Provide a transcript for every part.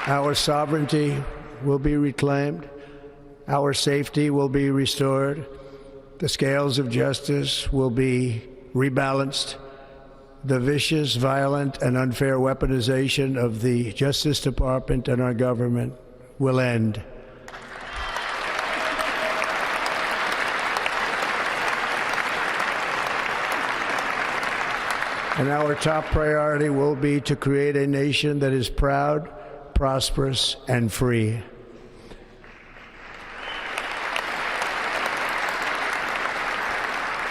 Our sovereignty will be reclaimed. Our safety will be restored. The scales of justice will be rebalanced. The vicious, violent, and unfair weaponization of the Justice Department and our government will end. And our top priority will be to create a nation that is proud, prosperous, and free.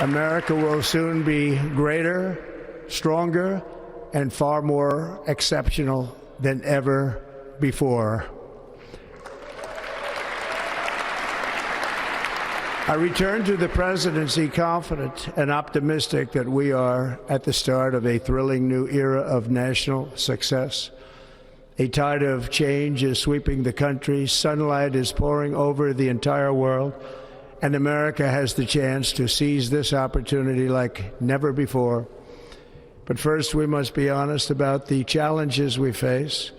America will soon be greater, stronger, and far more exceptional than ever before. I return to the presidency confident and optimistic that we are at the start of a thrilling new era of national success. A tide of change is sweeping the country, sunlight is pouring over the entire world, and America has the chance to seize this opportunity like never before. But first, we must be honest about the challenges we face.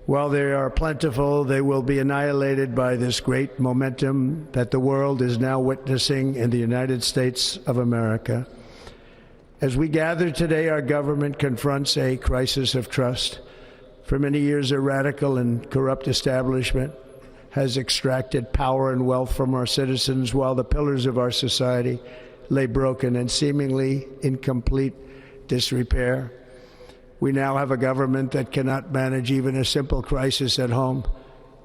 While they are plentiful, they will be annihilated by this great momentum that the world is now witnessing in the United States of America. As we gather today, our government confronts a crisis of trust. For many years, a radical and corrupt establishment has extracted power and wealth from our citizens while the pillars of our society lay broken and seemingly in complete disrepair. We now have a government that cannot manage even a simple crisis at home,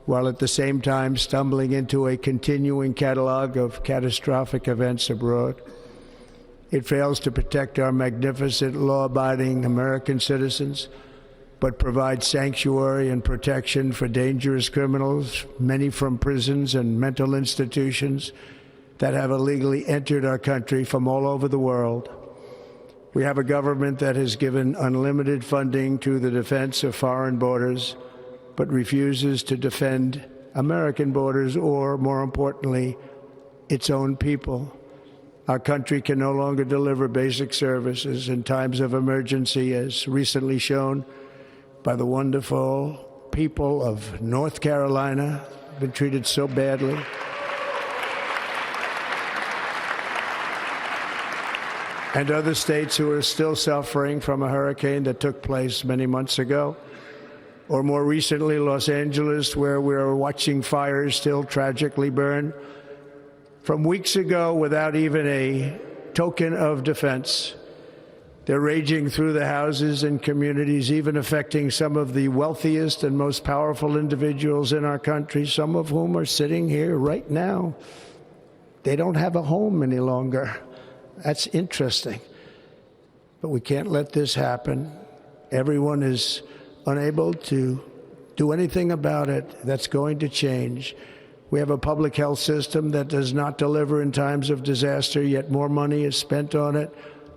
while at the same time stumbling into a continuing catalog of catastrophic events abroad. It fails to protect our magnificent, law-abiding American citizens, but provides sanctuary and protection for dangerous criminals, many from prisons and mental institutions that have illegally entered our country from all over the world. We have a government that has given unlimited funding to the defense of foreign borders, but refuses to defend American borders or, more importantly, its own people. Our country can no longer deliver basic services in times of emergency, as recently shown by the wonderful people of North Carolina, been treated so badly. And other states who are still suffering from a hurricane that took place many months ago. Or more recently, Los Angeles, where we are watching fires still tragically burn. From weeks ago, without even a token of defense, they're raging through the houses and communities, even affecting some of the wealthiest and most powerful individuals in our country, some of whom are sitting here right now. They don't have a home any longer. That's interesting. But we can't let this happen. Everyone is unable to do anything about it. That's going to change. We have a public health system that does not deliver in times of disaster, yet more money is spent on it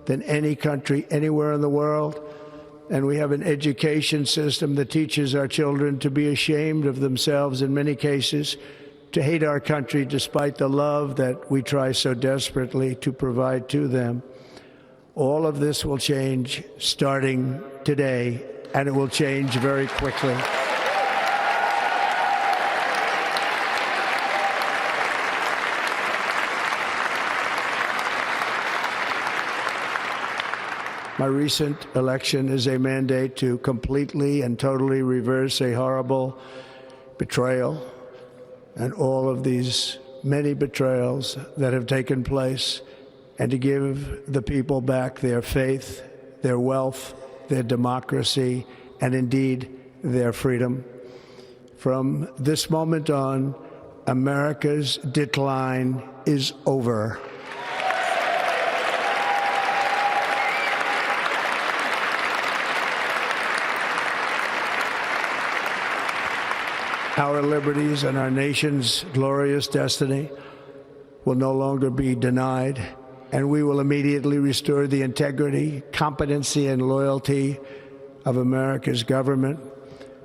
than any country anywhere in the world. And we have an education system that teaches our children to be ashamed of themselves in many cases, to hate our country despite the love that we try so desperately to provide to them. All of this will change starting today, and it will change very quickly. My recent election is a mandate to completely and totally reverse a horrible betrayal and all of these many betrayals that have taken place, and to give the people back their faith, their wealth, their democracy, and indeed their freedom. From this moment on, America's decline is over. Our liberties and our nation's glorious destiny will no longer be denied, and we will immediately restore the integrity, competency, and loyalty of America's government.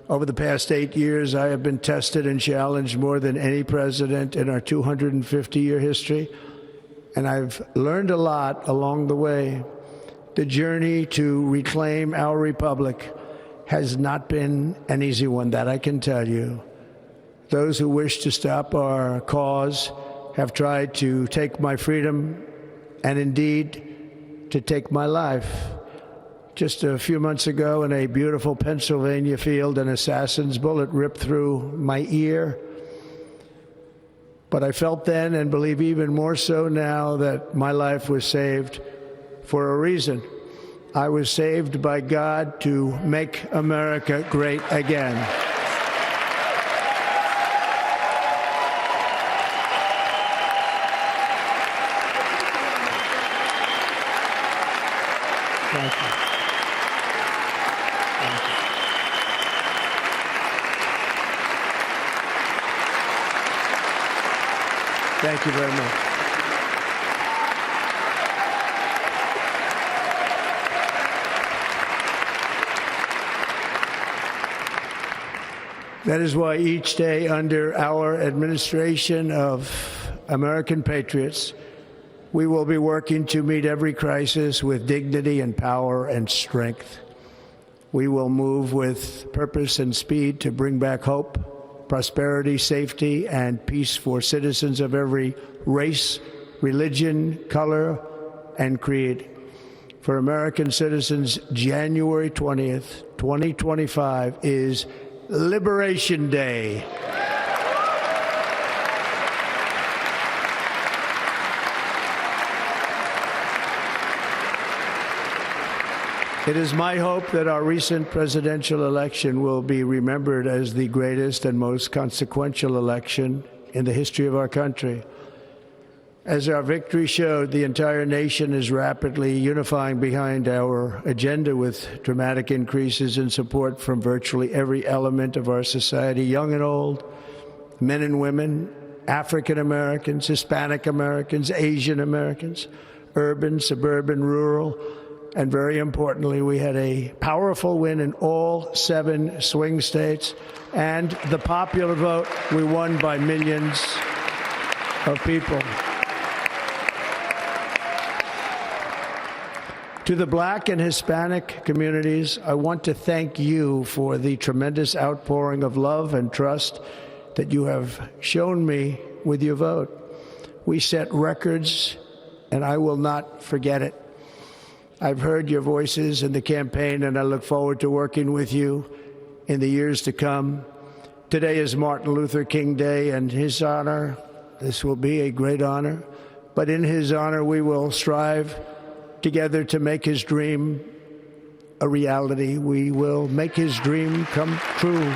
Over the past 8 years, I have been tested and challenged more than any president in our 250-year history, and I've learned a lot along the way. The journey to reclaim our republic has not been an easy one, that I can tell you. Those who wish to stop our cause have tried to take my freedom and indeed to take my life. Just a few months ago in a beautiful Pennsylvania field, an assassin's bullet ripped through my ear. But I felt then, and believe even more so now, that my life was saved for a reason. I was saved by God to make America great again. Thank you. Thank you very much. That is why each day under our administration of American patriots, we will be working to meet every crisis with dignity and power and strength. We will move with purpose and speed to bring back hope, prosperity, safety, and peace for citizens of every race, religion, color, and creed. For American citizens, January 20th, 2025 is Liberation Day. It is my hope that our recent presidential election will be remembered as the greatest and most consequential election in the history of our country. As our victory showed, the entire nation is rapidly unifying behind our agenda with dramatic increases in support from virtually every element of our society, young and old, men and women, African Americans, Hispanic Americans, Asian Americans, urban, suburban, rural, and very importantly, we had a powerful win in all 7 swing states, and the popular vote, we won by millions of people. To the Black and Hispanic communities, I want to thank you for the tremendous outpouring of love and trust that you have shown me with your vote. We set records, and I will not forget it. I've heard your voices in the campaign, and I look forward to working with you in the years to come. Today is Martin Luther King Day, and his honor, this will be a great honor, but in his honor we will strive together to make his dream a reality. We will make his dream come true.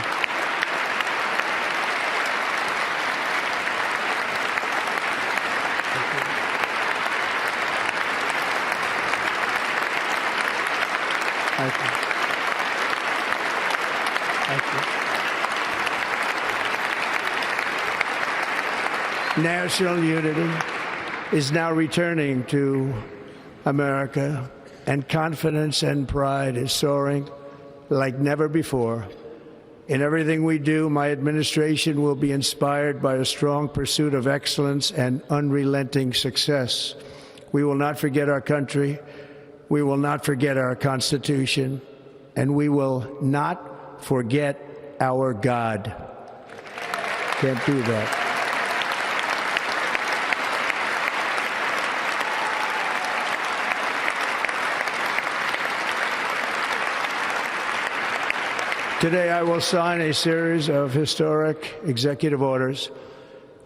Thank you. Thank you. National unity is now returning to America, and confidence and pride is soaring like never before. In everything we do, my administration will be inspired by a strong pursuit of excellence and unrelenting success. We will not forget our country. We will not forget our Constitution, and we will not forget our God. Can't do that. Today, I will sign a series of historic executive orders.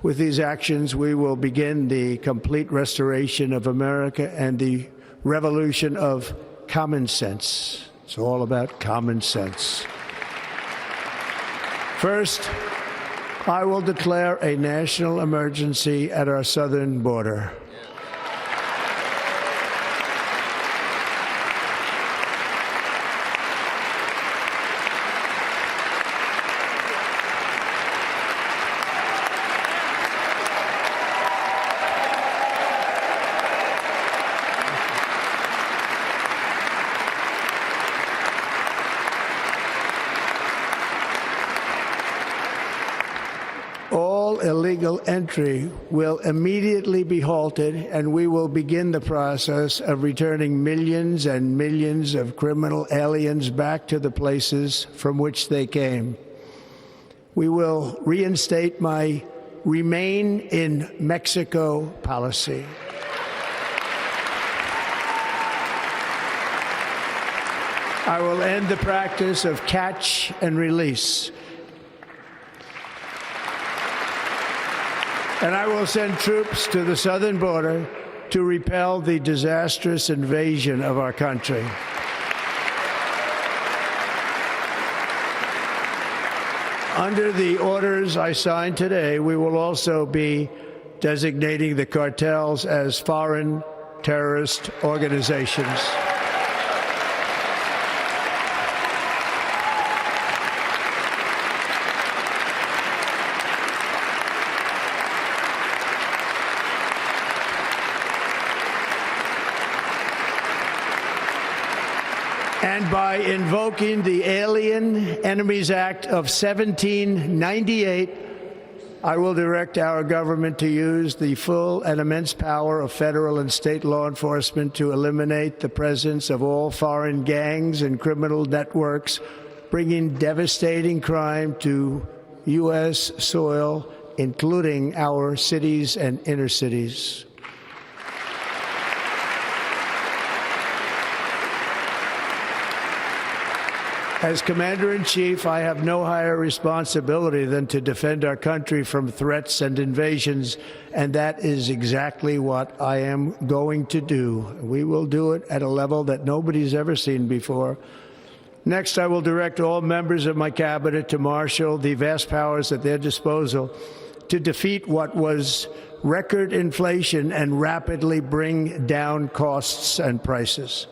With these actions, we will begin the complete restoration of America and the revolution of common sense. It's all about common sense. First, I will declare a national emergency at our southern border. All all illegal entry will immediately be halted, and we will begin the process of returning millions and millions of criminal aliens back to the places from which they came. We will reinstate my Remain in Mexico policy. I will end the practice of catch and release. And I will send troops to the southern border to repel the disastrous invasion of our country. Under the orders I signed today, we will also be designating the cartels as foreign terrorist organizations. And by invoking the Alien Enemies Act of 1798, I will direct our government to use the full and immense power of federal and state law enforcement to eliminate the presence of all foreign gangs and criminal networks, bringing devastating crime to U.S. soil, including our cities and inner cities. As Commander-in-Chief, I have no higher responsibility than to defend our country from threats and invasions, and that is exactly what I am going to do. We will do it at a level that nobody's ever seen before. Next, I will direct all members of my cabinet to marshal the vast powers at their disposal to defeat what was record inflation and rapidly bring down costs and prices.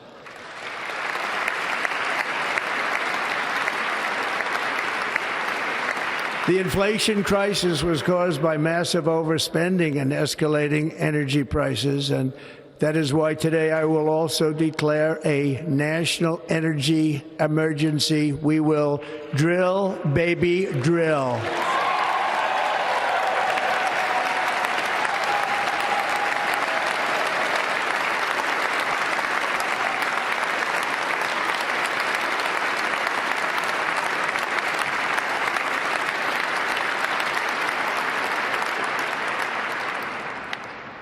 The inflation crisis was caused by massive overspending and escalating energy prices, and that is why today I will also declare a national energy emergency. We will drill, baby, drill.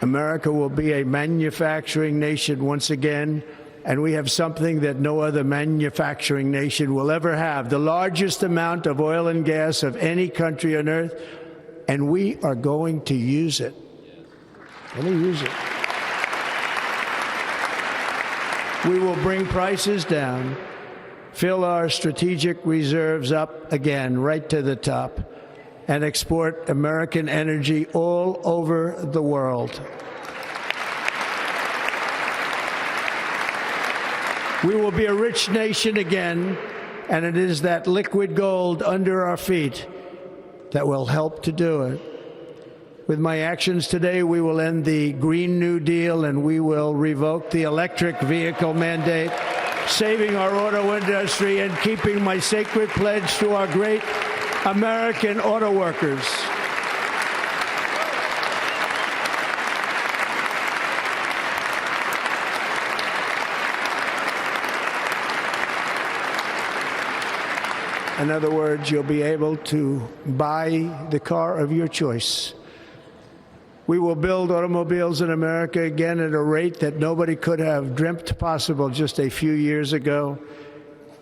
America will be a manufacturing nation once again, and we have something that no other manufacturing nation will ever have, the largest amount of oil and gas of any country on earth, and we are going to use it. We will bring prices down, fill our strategic reserves up again, right to the top, and export American energy all over the world. We will be a rich nation again, and it is that liquid gold under our feet that will help to do it. With my actions today, we will end the Green New Deal, and we will revoke the electric vehicle mandate, saving our auto industry and keeping my sacred pledge to our great American auto workers. In other words, you'll be able to buy the car of your choice. We will build automobiles in America again at a rate that nobody could have dreamt possible just a few years ago.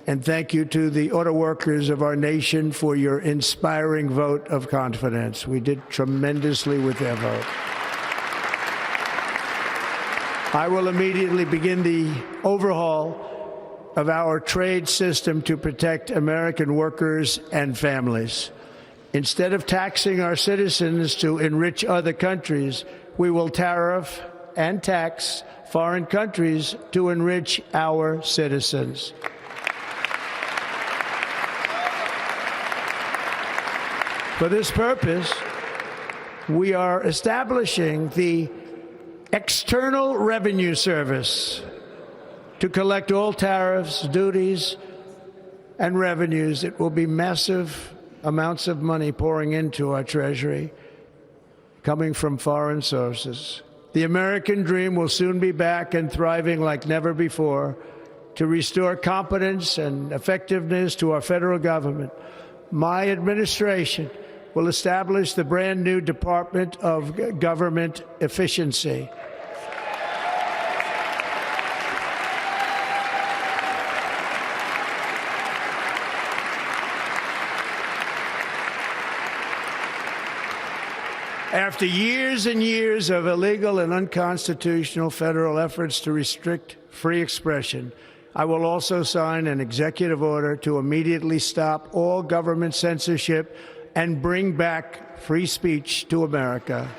And thank you to the auto workers of our nation for your inspiring vote of confidence. We did tremendously with their vote. I will immediately begin the overhaul of our trade system to protect American workers and families. Instead of taxing our citizens to enrich other countries, we will tariff and tax foreign countries to enrich our citizens. For this purpose, we are establishing the External Revenue Service to collect all tariffs, duties, and revenues. It will be massive amounts of money pouring into our Treasury coming from foreign sources. The American dream will soon be back and thriving like never before. To restore competence and effectiveness to our federal government, my administration will establish the brand new Department of Government Efficiency. After years and years of illegal and unconstitutional federal efforts to restrict free expression, I will also sign an executive order to immediately stop all government censorship and bring back free speech to America.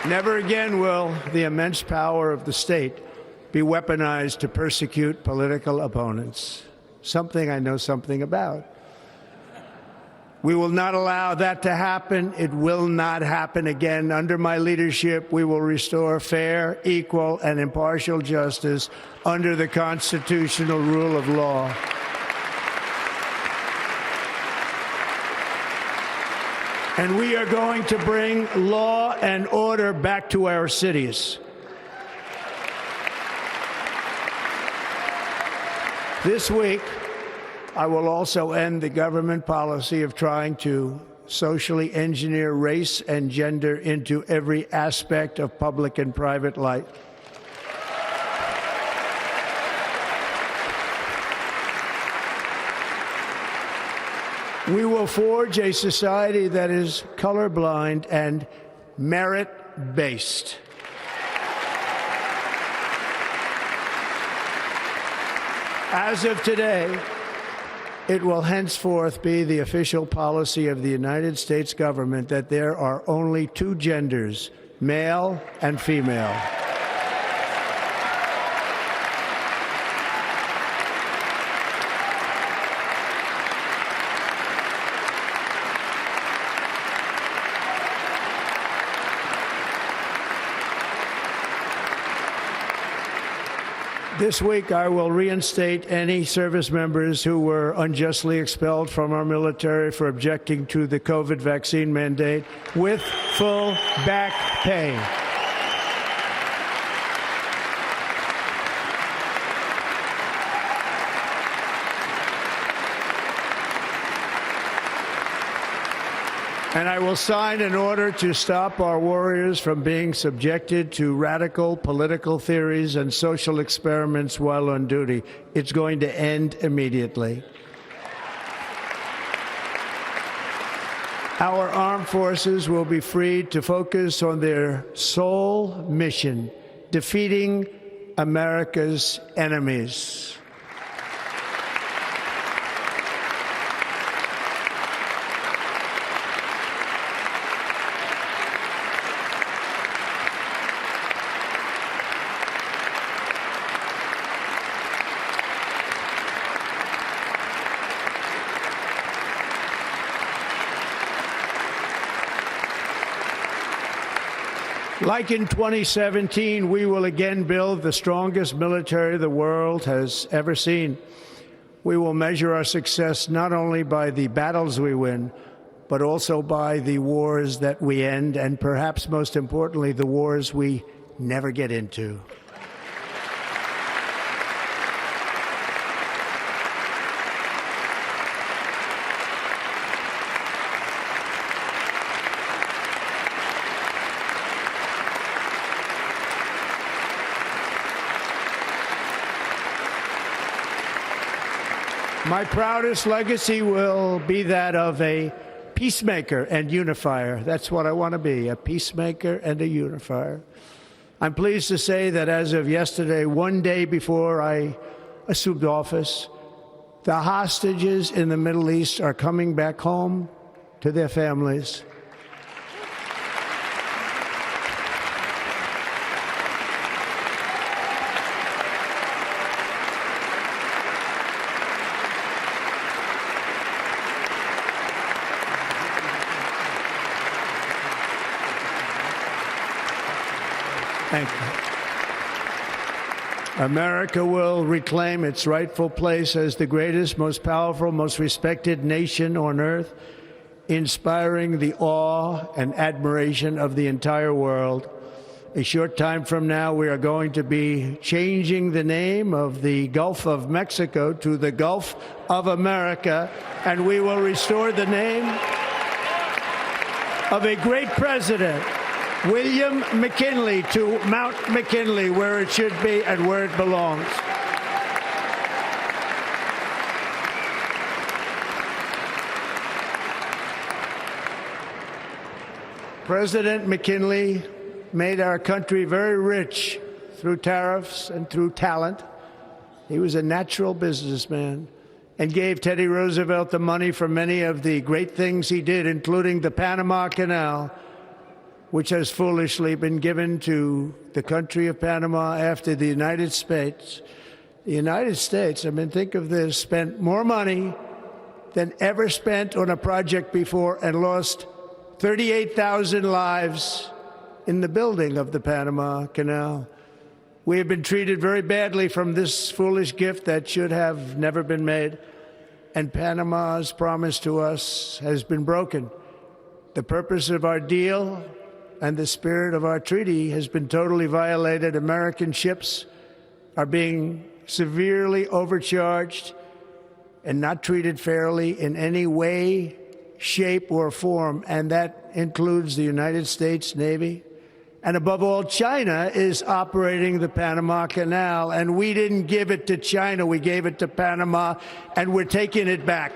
Never again will the immense power of the state be weaponized to persecute political opponents, something I know something about. We will not allow that to happen. It will not happen again. Under my leadership, we will restore fair, equal, and impartial justice under the constitutional rule of law. And we are going to bring law and order back to our cities. This week, I will also end the government policy of trying to socially engineer race and gender into every aspect of public and private life. We will forge a society that is colorblind and merit-based. As of today, it will henceforth be the official policy of the United States government that there are only two genders, male and female. This week, I will reinstate any service members who were unjustly expelled from our military for objecting to the COVID vaccine mandate with full back pay. And I will sign an order to stop our warriors from being subjected to radical political theories and social experiments while on duty. It's going to end immediately. Our armed forces will be freed to focus on their sole mission, defeating America's enemies. Like in 2017, we will again build the strongest military the world has ever seen. We will measure our success not only by the battles we win, but also by the wars that we end, and perhaps most importantly, the wars we never get into. My proudest legacy will be that of a peacemaker and unifier. That's what I want to be, a peacemaker and a unifier. I'm pleased to say that as of yesterday, one day before I assumed office, the hostages in the Middle East are coming back home to their families. Thank you. America will reclaim its rightful place as the greatest, most powerful, most respected nation on earth, inspiring the awe and admiration of the entire world. A short time from now, we are going to be changing the name of the Gulf of Mexico to the Gulf of America, and we will restore the name of a great president, William McKinley, to Mount McKinley, where it should be and where it belongs. President McKinley made our country very rich through tariffs and through talent. He was a natural businessman and gave Teddy Roosevelt the money for many of the great things he did, including the Panama Canal, which has foolishly been given to the country of Panama after the United States. The United States, I mean, think of this, spent more money than ever spent on a project before and lost 38,000 lives in the building of the Panama Canal. We have been treated very badly from this foolish gift that should have never been made, and Panama's promise to us has been broken. The purpose of our deal and the spirit of our treaty has been totally violated. American ships are being severely overcharged and not treated fairly in any way, shape, or form, and that includes the United States Navy. And above all, China is operating the Panama Canal, and we didn't give it to China, we gave it to Panama, and we're taking it back.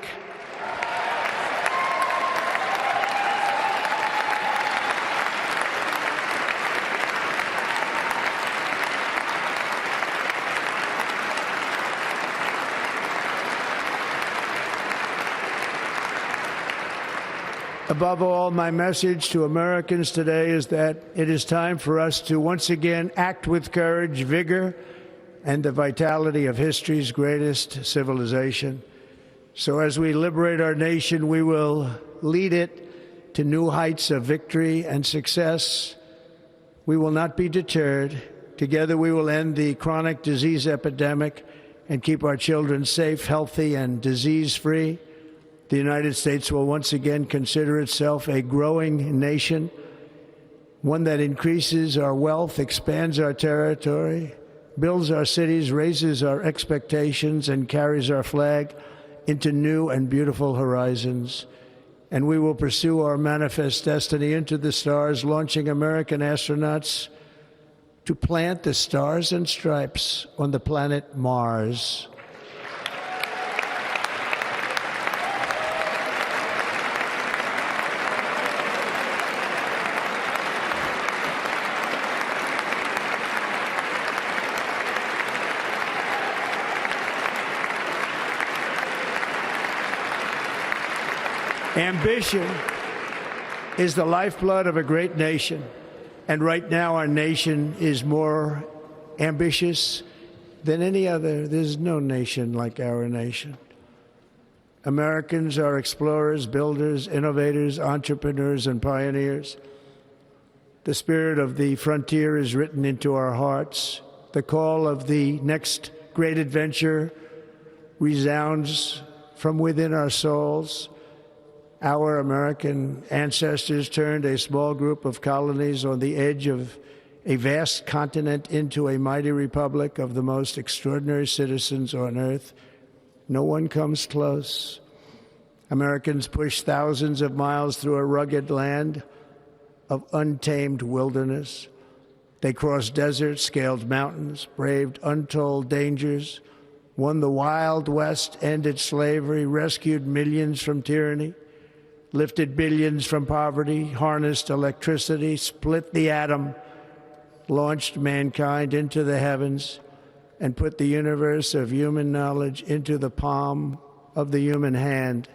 Above all, my message to Americans today is that it is time for us to once again act with courage, vigor, and the vitality of history's greatest civilization. So as we liberate our nation, we will lead it to new heights of victory and success. We will not be deterred. Together we will end the chronic disease epidemic and keep our children safe, healthy, and disease-free. The United States will once again consider itself a growing nation, one that increases our wealth, expands our territory, builds our cities, raises our expectations, and carries our flag into new and beautiful horizons. And we will pursue our manifest destiny into the stars, launching American astronauts to plant the stars and stripes on the planet Mars. Ambition is the lifeblood of a great nation, and right now our nation is more ambitious than any other. There's no nation like our nation. Americans are explorers, builders, innovators, entrepreneurs, and pioneers. The spirit of the frontier is written into our hearts. The call of the next great adventure resounds from within our souls. Our American ancestors turned a small group of colonies on the edge of a vast continent into a mighty republic of the most extraordinary citizens on earth. No one comes close. Americans pushed thousands of miles through a rugged land of untamed wilderness. They crossed deserts, scaled mountains, braved untold dangers, won the Wild West, ended slavery, rescued millions from tyranny, lifted billions from poverty, harnessed electricity, split the atom, launched mankind into the heavens, and put the universe of human knowledge into the palm of the human hand.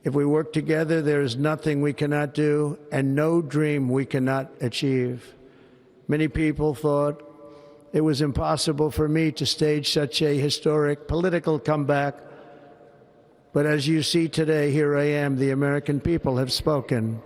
If we work together, there is nothing we cannot do and no dream we cannot achieve. Many people thought it was impossible for me to stage such a historic political comeback. But as you see today, here I am. The American people have spoken.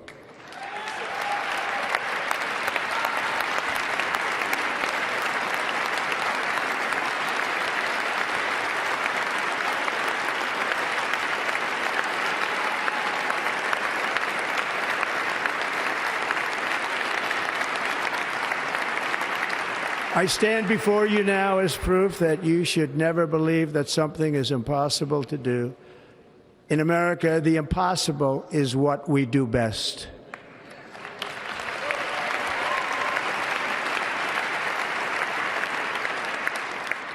I stand before you now as proof that you should never believe that something is impossible to do. In America, the impossible is what we do best.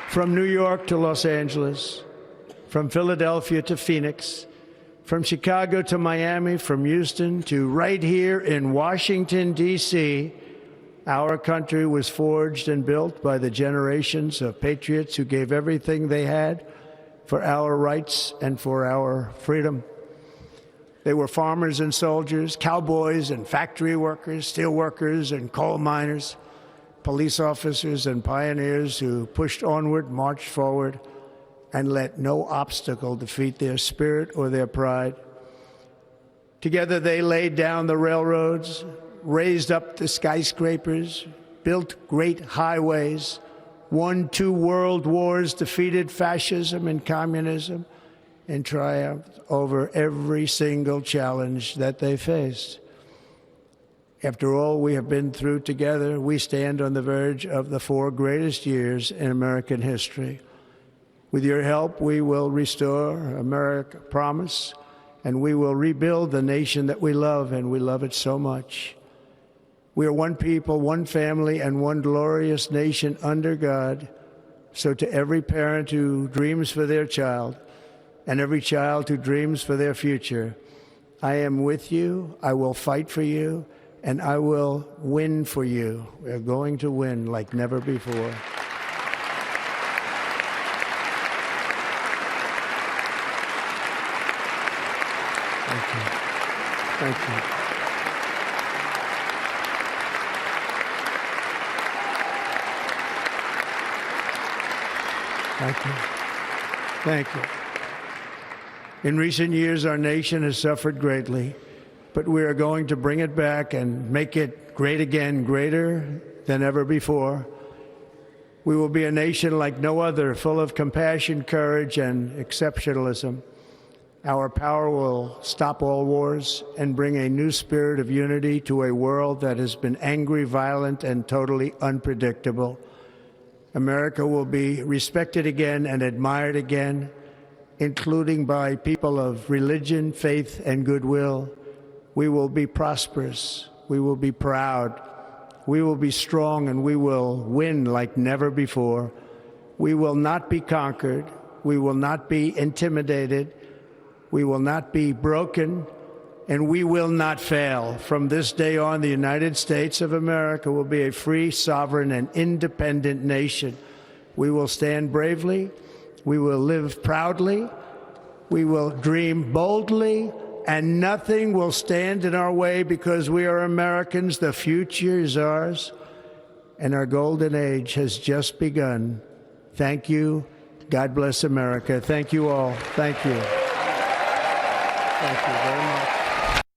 From New York to Los Angeles, from Philadelphia to Phoenix, from Chicago to Miami, from Houston to right here in Washington, D.C., our country was forged and built by the generations of patriots who gave everything they had for our rights and for our freedom. They were farmers and soldiers, cowboys and factory workers, steel workers and coal miners, police officers and pioneers who pushed onward, marched forward, and let no obstacle defeat their spirit or their pride. Together they laid down the railroads, raised up the skyscrapers, built great highways, won 2 world wars, defeated fascism and communism, and triumphed over every single challenge that they faced. After all we have been through together, we stand on the verge of the 4 greatest years in American history. With your help, we will restore America, promise, and we will rebuild the nation that we love, and we love it so much. We are one people, one family, and one glorious nation under God. So to every parent who dreams for their child, and every child who dreams for their future, I am with you, I will fight for you, and I will win for you. We're going to win like never before. Thank you. Thank you. Thank you. Thank you. In recent years, our nation has suffered greatly, but we are going to bring it back and make it great again, greater than ever before. We will be a nation like no other, full of compassion, courage, and exceptionalism. Our power will stop all wars and bring a new spirit of unity to a world that has been angry, violent, and totally unpredictable. America will be respected again and admired again, including by people of religion, faith, and goodwill. We will be prosperous. We will be proud. We will be strong, and we will win like never before. We will not be conquered. We will not be intimidated. We will not be broken, and we will not fail. From this day on, the United States of America will be a free, sovereign, and independent nation. We will stand bravely. We will live proudly. We will dream boldly, and nothing will stand in our way because we are Americans. The future is ours, and our golden age has just begun. Thank you. God bless America. Thank you all. Thank you. Thank you very much.